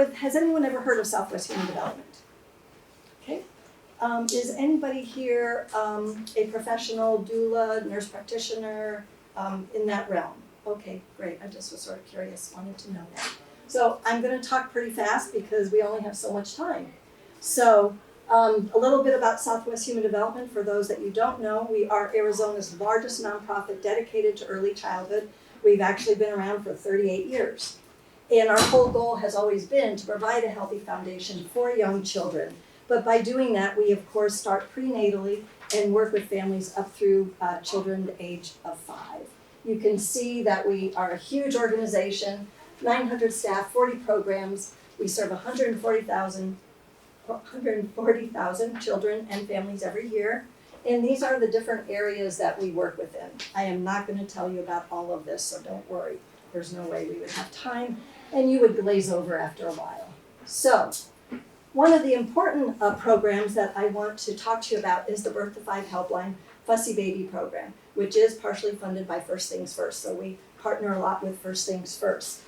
with, has anyone ever heard of Southwest Human Development? Okay. Is anybody here a professional doula, nurse practitioner in that realm? Okay, great. I just was sort of curious, wanted to know that. So I'm going to talk pretty fast because we only have so much time. So a little bit about Southwest Human Development. For those that you don't know, we are Arizona's largest nonprofit dedicated to early childhood. We've actually been around for 38 years. And our whole goal has always been to provide a healthy foundation for young children. But by doing that, we of course start prenatally and work with families up through children the age of 5. You can see that we are a huge organization, 900 staff, 40 programs. We serve 140,000 children and families every year. And these are the different areas that we work within. I am not going to tell you about all of this, so don't worry. There's no way we would have time, and you would glaze over after a while. So, one of the important programs that I want to talk to you about is the Birth to 5 Helpline Fussy Baby Program, which is partially funded by First Things First. So we partner a lot with First Things First.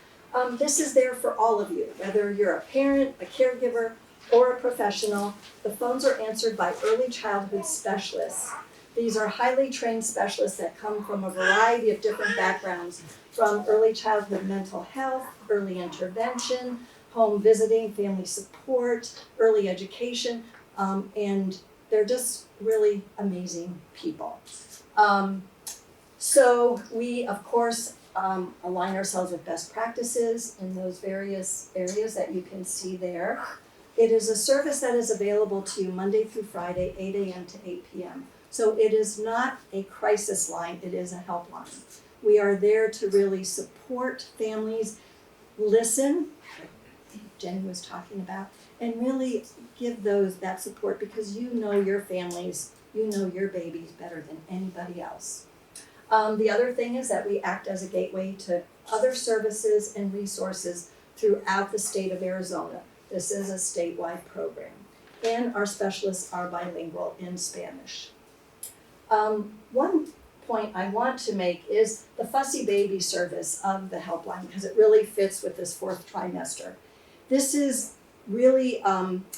This is there for all of you, whether you're a parent, a caregiver, or a professional. The phones are answered by early childhood specialists. These are highly trained specialists that come from a variety of different backgrounds, from early childhood mental health, early intervention, home visiting, family support, early education, and they're just really amazing people. So we, of course, align ourselves with best practices in those various areas that you can see there. It is a service that is available to you Monday through Friday, 8 a.m. to 8 p.m. So it is not a crisis line, it is a helpline. We are there to really support families, listen, like Jenny was talking about, and really give that support because you know your families, you know your babies better than anybody else. The other thing is that we act as a gateway to other services and resources throughout the state of Arizona. This is a statewide program, and our specialists are bilingual in Spanish. One point I want to make is the fussy baby service of the helpline, because it really fits with this 4th trimester. This is really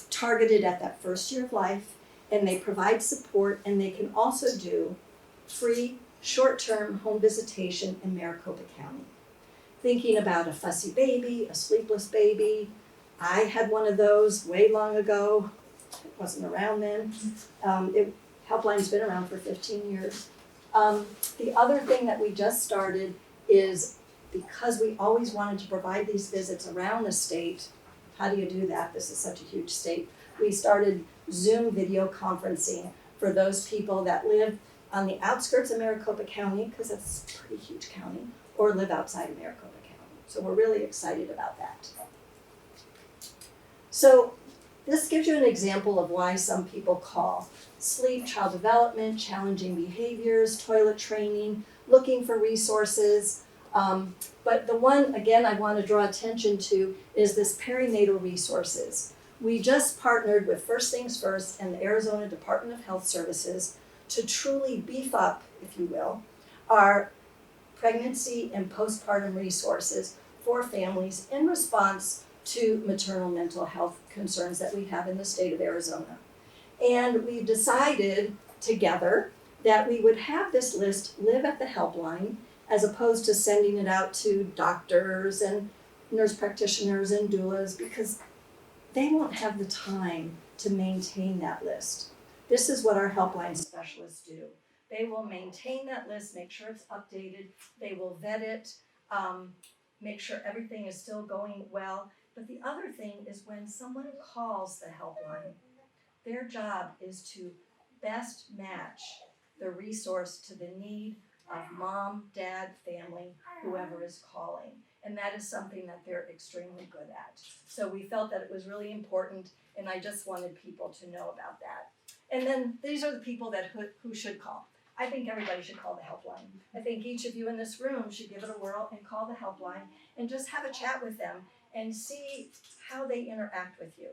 targeted at that first year of life, and they provide support, and they can also do free short-term home visitation in Maricopa County. Thinking about a fussy baby, a sleepless baby, I had one of those way long ago. It wasn't around then. Helpline's been around for 15 years. The other thing that we just started is, because we always wanted to provide these visits around the state, how do you do that? This is such a huge state. We started Zoom video conferencing for those people that live on the outskirts of Maricopa County, because that's a pretty huge county, or live outside of Maricopa County. So we're really excited about that. So this gives you an example of why some people call. Sleep, child development, challenging behaviors, toilet training, looking for resources. But the one, again, I want to draw attention to is this perinatal resources. We just partnered with First Things First and the Arizona Department of Health Services to truly beef up, if you will, our pregnancy and postpartum resources for families in response to maternal mental health concerns that we have in the state of Arizona. And we decided together that we would have this list live at the helpline as opposed to sending it out to doctors and nurse practitioners and doulas, because they won't have the time to maintain that list. This is what our helpline specialists do. They will maintain that list, make sure it's updated, they will vet it, make sure everything is still going well. But the other thing is, when someone calls the helpline, their job is to best match the resource to the need of mom, dad, family, whoever is calling. And that is something that they're extremely good at. So we felt that it was really important, and I just wanted people to know about that. And then these are the people that who should call. I think everybody should call the helpline. I think each of you in this room should give it a whirl and call the helpline and just have a chat with them and see how they interact with you.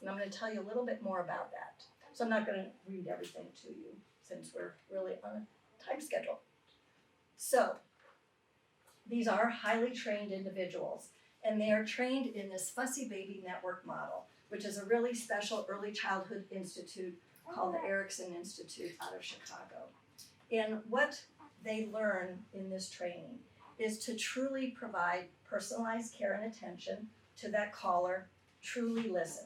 And I'm going to tell you a little bit more about that. So I'm not going to read everything to you since we're really on a time schedule. So these are highly trained individuals, And they are trained in this Fussy Baby Network model, which is a really special early childhood institute called the Erickson Institute out of Chicago. And what they learn in this training is to truly provide personalized care and attention to that caller, truly listen.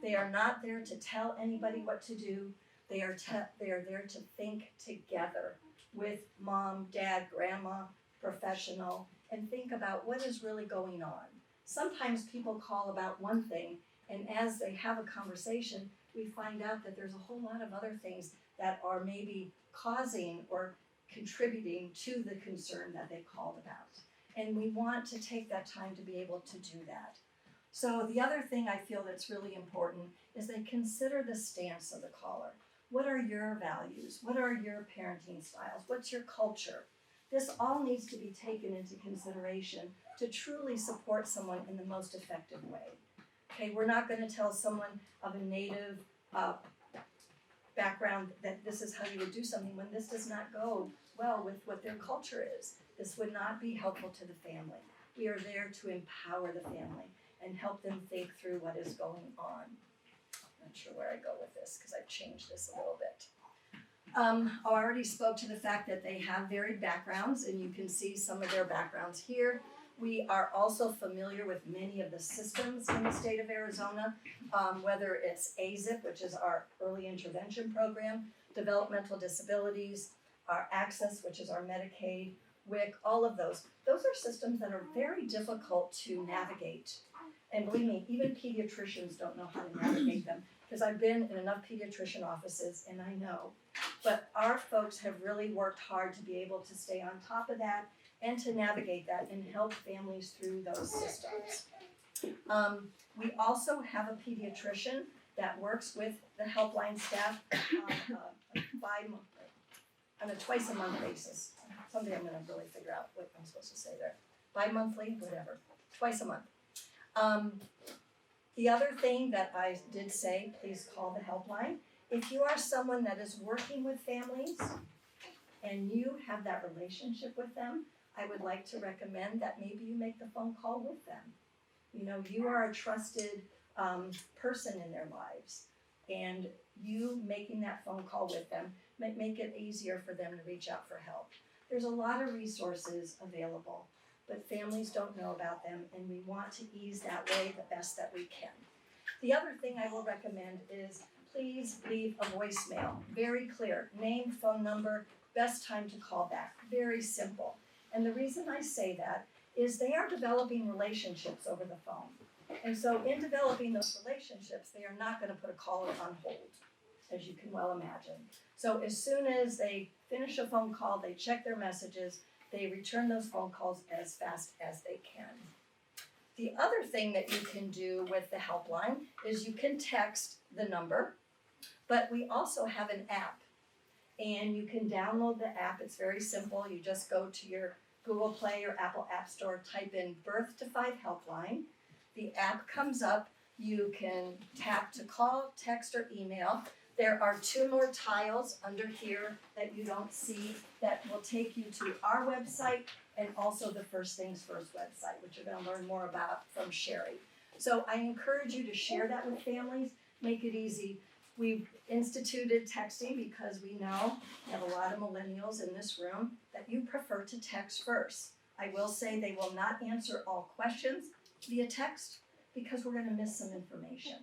They are not there to tell anybody what to do. They are there to think together with mom, dad, grandma, professional, and think about what is really going on. Sometimes people call about one thing, and as they have a conversation, we find out that there's a whole lot of other things that are maybe causing or contributing to the concern that they called about. And we want to take that time to be able to do that. So the other thing I feel that's really important is they consider the stance of the caller. What are your values? What are your parenting styles? What's your culture? This all needs to be taken into consideration to truly support someone in the most effective way. Okay, we're not going to tell someone of a native background that this is how you would do something when this does not go well with what their culture is. This would not be helpful to the family. We are there to empower the family and help them think through what is going on. I'm not sure where I go with this because I've changed this a little bit. I already spoke to the fact that they have varied backgrounds, and you can see some of their backgrounds here. We are also familiar with many of the systems in the state of Arizona, whether it's AZIP, which is our early intervention program, developmental disabilities, our AzCA, which is our Medicaid, WIC, all of those. Those are systems that are very difficult to navigate. And believe me, even pediatricians don't know how to navigate them, because I've been in enough pediatrician offices and I know. But our folks have really worked hard to be able to stay on top of that and to navigate that and help families through those systems. We also have a pediatrician that works with the helpline staff on a twice a month basis. Someday I'm going to really figure out what I'm supposed to say there. Bi-monthly, whatever, twice a month. The other thing that I did say, please call the helpline. If you are someone that is working with families and you have that relationship with them, I would like to recommend that maybe you make the phone call with them. You know, you are a trusted person in their lives, and you making that phone call with them might make it easier for them to reach out for help. There's a lot of resources available, but families don't know about them, and we want to ease that way the best that we can. The other thing I will recommend is please leave a voicemail. Very clear, name, phone number, best time to call back. Very simple. And the reason I say that is they are developing relationships over the phone. And so in developing those relationships, they are not going to put a caller on hold, as you can well imagine. So as soon as they finish a phone call, they check their messages, they return those phone calls as fast as they can. The other thing that you can do with the helpline is you can text the number, but we also have an app. And you can download the app. It's very simple. You just go to your Google Play or Apple App Store, type in Birth to 5 Helpline. The app comes up. You can tap to call, text, or email. There are 2 more tiles under here that you don't see that will take you to our website and also the First Things First website, which you're going to learn more about from Sheri. So I encourage you to share that with families. Make it easy. We've instituted texting because we know we have a lot of millennials in this room that you prefer to text first. I will say they will not answer all questions via text because we're going to miss some information.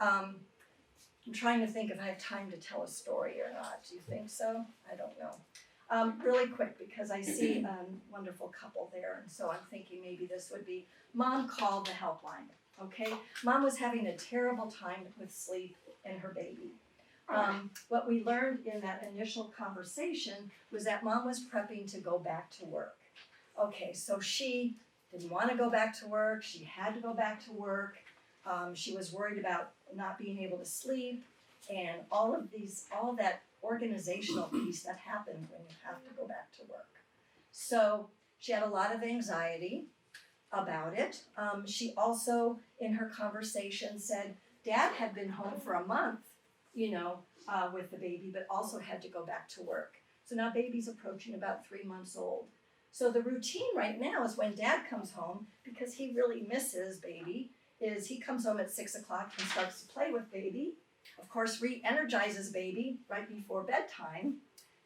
I'm trying to think if I have time to tell a story or not. Do you think so? I don't know. Really quick, because I see a wonderful couple there, and so I'm thinking maybe this would be, Mom called the helpline, okay? Mom was having a terrible time with sleep and her baby. What we learned in that initial conversation was that Mom was prepping to go back to work. Okay, so she didn't want to go back to work, she had to go back to work, she was worried about not being able to sleep, and all that organizational piece that happens when you have to go back to work. So she had a lot of anxiety about it. She also, in her conversation, said Dad had been home for a month, with the baby, but also had to go back to work. So now baby's approaching about 3 months old. So the routine right now is when dad comes home, because he really misses baby, is he comes home at 6 o'clock and starts to play with baby. Of course, re-energizes baby right before bedtime.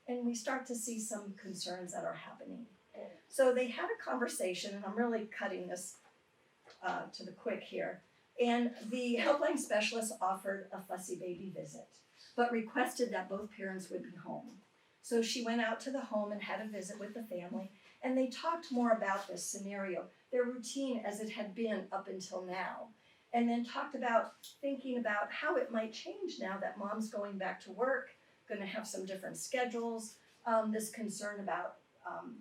And we start to see some concerns that are happening. So they had a conversation, and I'm really cutting this to the quick here. And the helpline specialist offered a fussy baby visit, but requested that both parents would be home. So she went out to the home and had a visit with the family, and they talked more about this scenario, their routine as it had been up until now, and then talked about thinking about how it might change now that mom's going back to work, going to have some different schedules, this concern about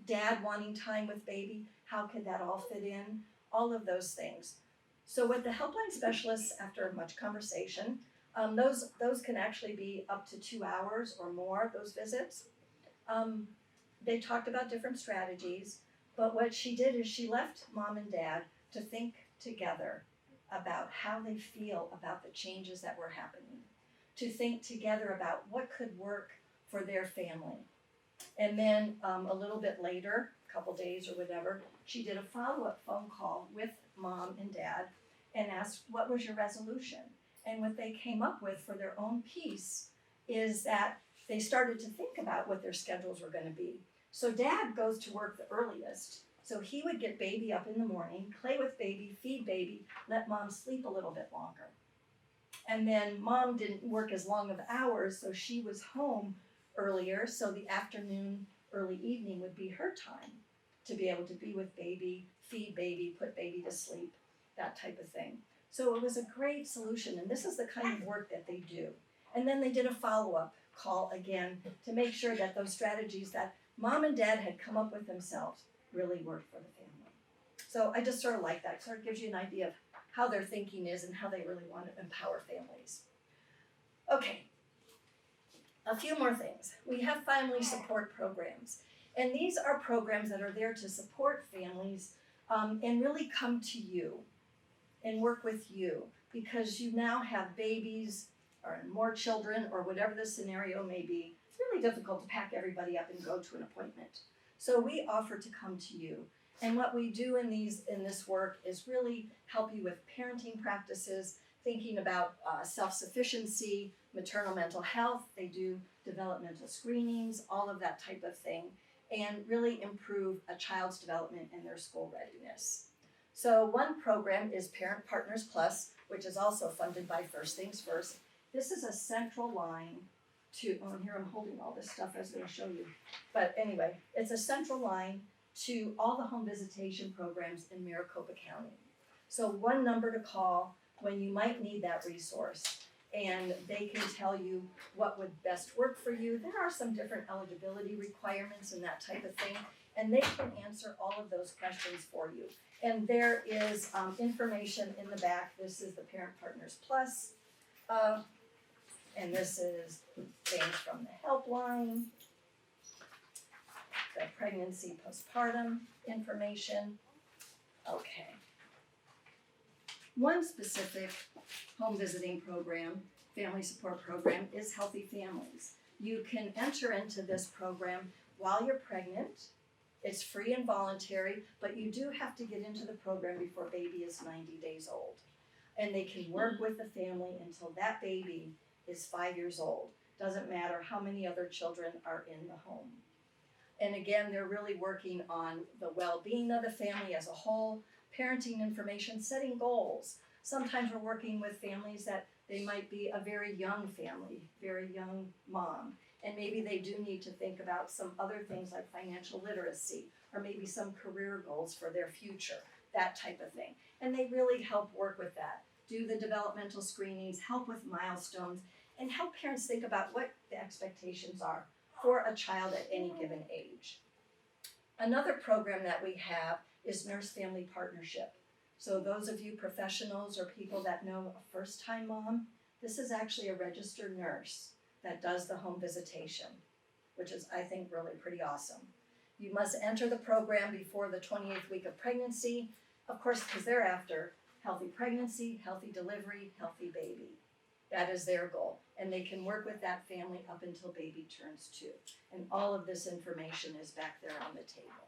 dad wanting time with baby, how could that all fit in, all of those things. So with the helpline specialists, after much conversation, those can actually be up to 2 hours or more, those visits. They talked about different strategies, but what she did is she left mom and dad to think together about how they feel about the changes that were happening, to think together about what could work for their family. And then a little bit later, a couple days or whatever, she did a follow-up phone call with mom and dad and asked, what was your resolution? And what they came up with for their own piece is that they started to think about what their schedules were going to be. So dad goes to work the earliest, so he would get baby up in the morning, play with baby, feed baby, let mom sleep a little bit longer. And then mom didn't work as long of hours, so she was home earlier, so the afternoon, early evening would be her time to be able to be with baby, feed baby, put baby to sleep, that type of thing. So it was a great solution, and this is the kind of work that they do. And then they did a follow-up call again to make sure that those strategies that mom and dad had come up with themselves really worked for the family. So I just sort of like that. It sort of gives you an idea of how their thinking is and how they really want to empower families. Okay, a few more things. We have family support programs. And these are programs that are there to support families and really come to you and work with you because you now have babies or more children or whatever the scenario may be. It's really difficult to pack everybody up and go to an appointment. So we offer to come to you. And what we do in this work is really help you with parenting practices, thinking about self-sufficiency, maternal mental health. They do developmental screenings, all of that type of thing, and really improve a child's development and their school readiness. So one program is Parent Partners Plus, which is also funded by First Things First. This is a central line to, and here I'm holding all this stuff I was going to show you. But anyway, it's a central line to all the home visitation programs in Maricopa County. So one number to call when you might need that resource, and they can tell you what would best work for you. There are some different eligibility requirements and that type of thing, and they can answer all of those questions for you. And there is information in the back. This is the Parent Partners Plus, and this is things from the helpline, the pregnancy postpartum information. Okay. One specific home visiting program, family support program, is Healthy Families. You can enter into this program while you're pregnant. It's free and voluntary, but you do have to get into the program before baby is 90 days old. And they can work with the family until that baby is 5 years old. Doesn't matter how many other children are in the home. And again, they're really working on the well-being of the family as a whole, parenting information, setting goals. Sometimes we're working with families that they might be a very young family, very young mom, and maybe they do need to think about some other things like financial literacy or maybe some career goals for their future, that type of thing. And they really help work with that, do the developmental screenings, help with milestones, and help parents think about what the expectations are for a child at any given age. Another program that we have is Nurse-Family Partnership. So those of you professionals or people that know a first-time mom, this is actually a registered nurse that does the home visitation, which is, I think, really pretty awesome. You must enter the program before the 28th week of pregnancy, of course, because they're after healthy pregnancy, healthy delivery, healthy baby. That is their goal. And they can work with that family up until baby turns 2. And all of this information is back there on the table.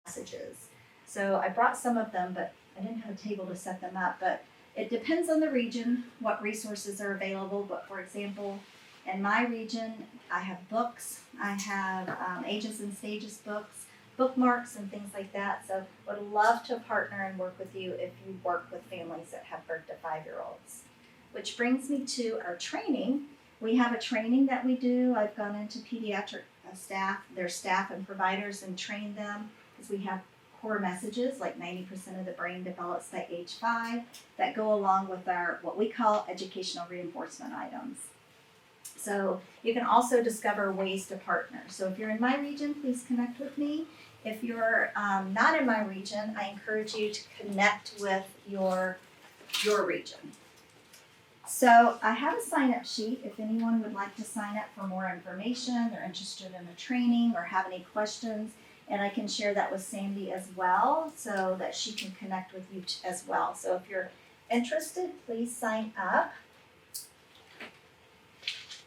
messages. So I brought some of them, but I didn't have a table to set them up. But it depends on the region, what resources are available. But for example, in my region, I have books, I have Ages and Stages books, bookmarks and things like that. So would love to partner and work with you if you work with families that have birth to 5-year-olds. Which brings me to our training. We have a training that we do. I've gone into pediatric their staff and providers and trained them because we have core messages like 90% of the brain develops by age 5 that go along with our what we call educational reinforcement items. So you can also discover ways to partner. So if you're in my region, please connect with me. If you're not in my region, I encourage you to connect with your region. So I have a sign-up sheet if anyone would like to sign up for more information, they're interested in a training or have any questions, and I can share that with Sandy as well so that she can connect with you as well. So if you're interested, please sign up.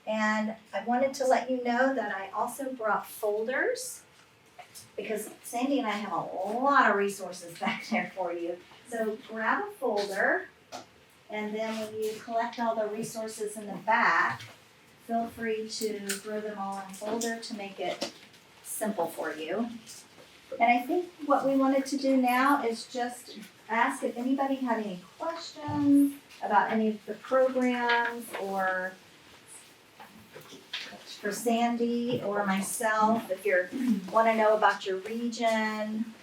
And I wanted to let you know that I also brought folders because Sandy and I have a lot of resources back there for you. So grab a folder. And then when you collect all the resources in the back, feel free to throw them all in a folder to make it simple for you. And I think what we wanted to do now is just ask if anybody had any questions about any of the programs or for Sandy or myself, if you want to know about your region.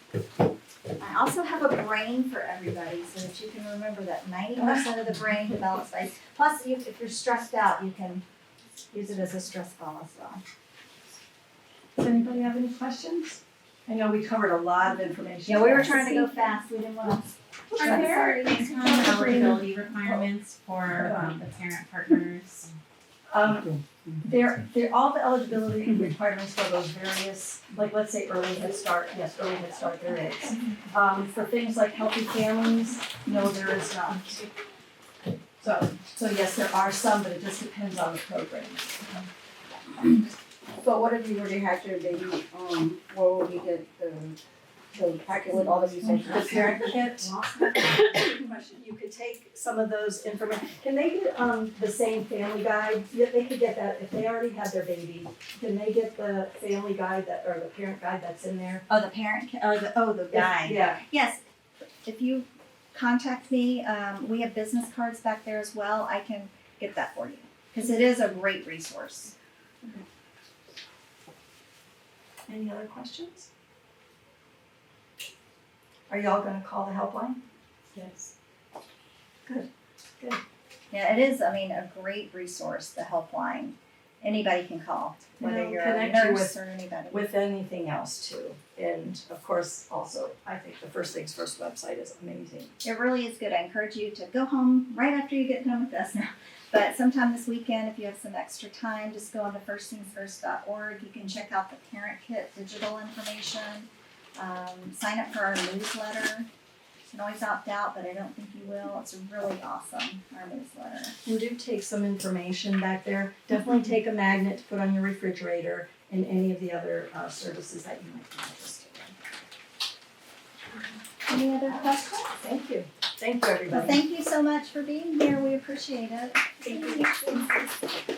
I also have a brain for everybody so that you can remember that 90% of the brain develops by, plus if you're stressed out, you can use it as a stress ball as well. Does anybody have any questions? I know we covered a lot of information. Yeah, we were trying to go fast, we didn't want to. Are there income eligibility requirements for the parent partners? There all the eligibility requirements for those various, like let's say early head start, yes, early head start there is. For things like healthy families, no, there is not. So yes, there are some, but it just depends on the program. So what if you already had your baby, where would we get the packet with all the resources? The parent kit, You could take some of those information. Can they get the same family guide? Yeah, they could get that if they already had their baby. Can they get the family guide or the parent guide that's in there? Oh, the parent, or the guide. Yeah. Yes, if you contact me, we have business cards back there as well, I can get that for you. Because it is a great resource. Any other questions? Are y'all gonna call the helpline? yes. Yeah, it is, a great resource, the helpline. Anybody can call, whether They'll you're a connect you nurse or anybody. With anything else too. And of course, also, I think the First Things First website is amazing. It really is good. I encourage you to go home right after you get done with us now. But sometime this weekend, if you have some extra time, just go on to firstthingsfirst.org. You can check out the parent kit digital information. Sign up for our newsletter. You can always opt out, but I don't think you will. It's really awesome, our newsletter. And do take some information back there. Definitely take a magnet to put on your refrigerator and any of the other services that you might be interested in. Any other questions? Thank you. Thank you, everybody. Well, thank you so much for being here. We appreciate it. Thank you.